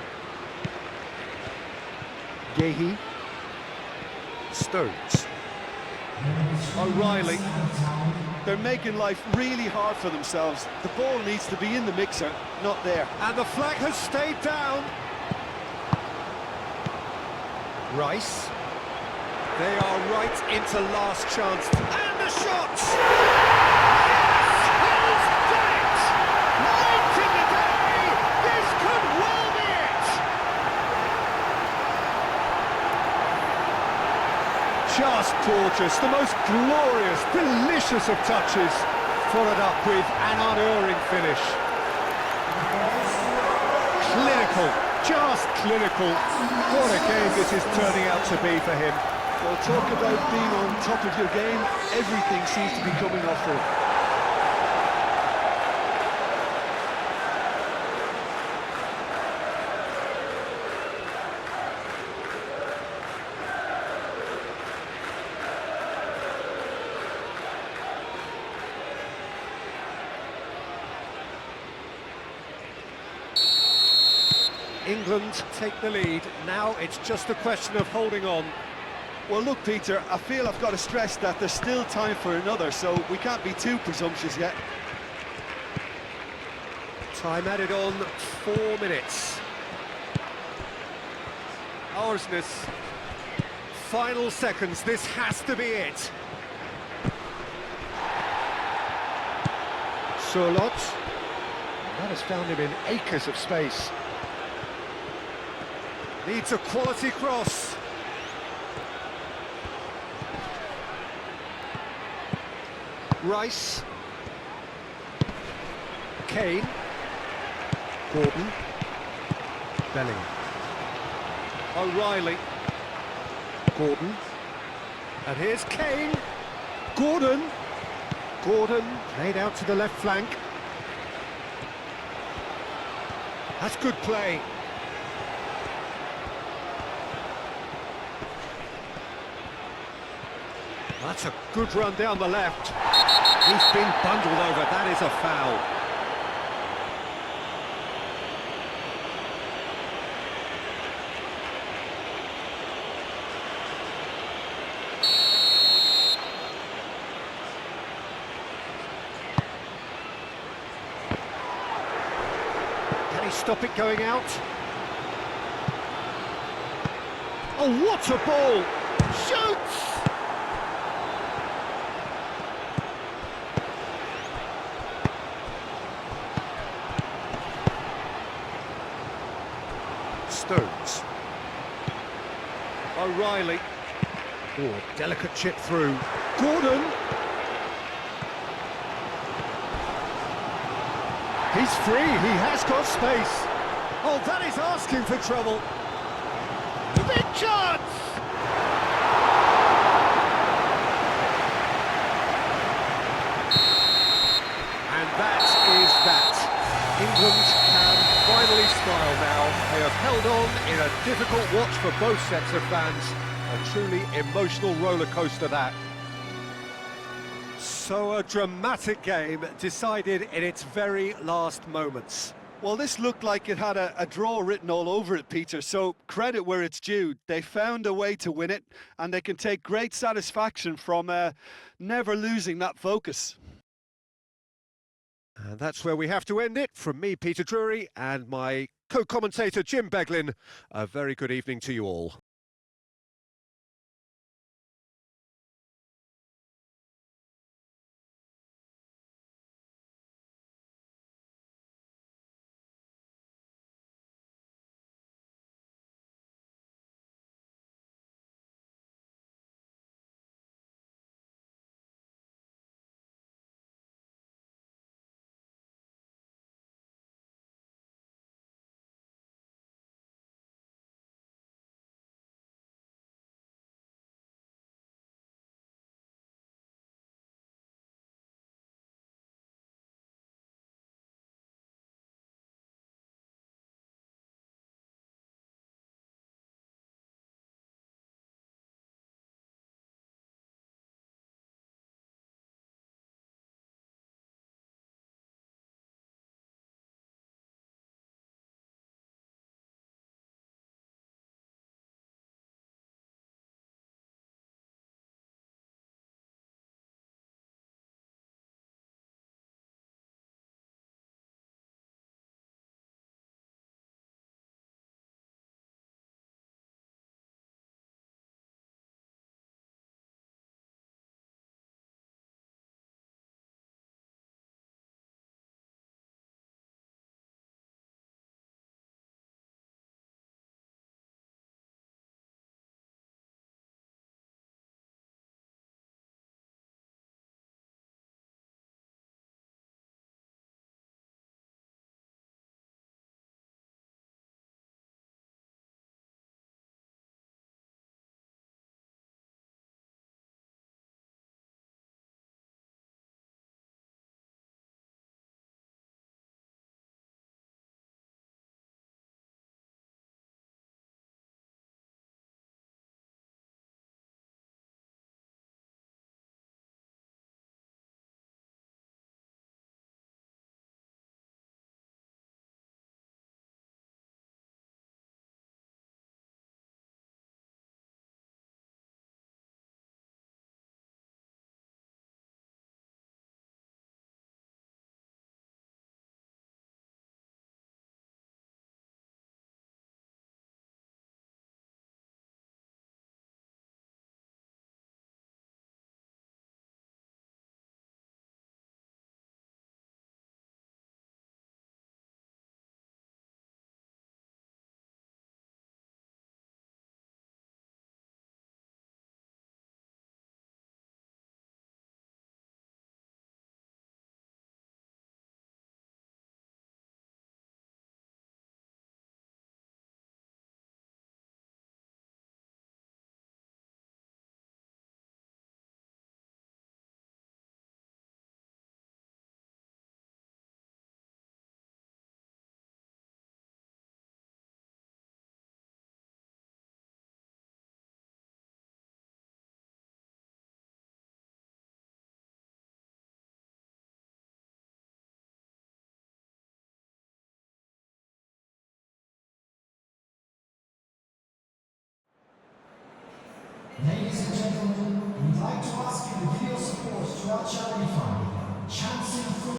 Yehi. Stones. O'Reilly. They're making life really hard for themselves. The ball needs to be in the mixer, not there. And the flag has stayed down. Rice. They are right into last chance. And the shot! Yes! He's done it! Late in the day! This could well be it! Just gorgeous. The most glorious, delicious of touches. Followed up with an unerring finish. Clinical. Just clinical. What a game this is turning out to be for him. Well, talk about being on top of your game. Everything seems to be coming off for him. England take the lead. Now it's just a question of holding on. Well, look, Peter, I feel I've got to stress that there's still time for another, so we can't be too presumptuous yet. Time added on, 4 minutes. Orsnes. Final seconds, this has to be it. Charlotte. That has found him in acres of space. Needs a quality cross. Rice. Kane. Gordon. Bellingham. O'Reilly. Gordon. And here's Kane. Gordon. Gordon played out to the left flank. That's good play. That's a good run down the left. He's been bundled over, that is a foul. Can he stop it going out? Oh, what a ball! Shoots! Stones. O'Reilly. Oh, delicate chip through. Gordon. He's free, he has got space. Oh, that is asking for trouble. Big chance! And that is that. England can finally smile now. They have held on in a difficult watch for both sets of fans. A truly emotional roller coaster that. So a dramatic game decided in its very last moments. Well, this looked like it had a draw written all over it, Peter, so credit where it's due. They found a way to win it, and they can take great satisfaction from never losing that focus. And that's where we have to end it. From me, Peter Drury, and my co-commentator, Jim Beglin. A very good evening to you all. to our charity fund, Chance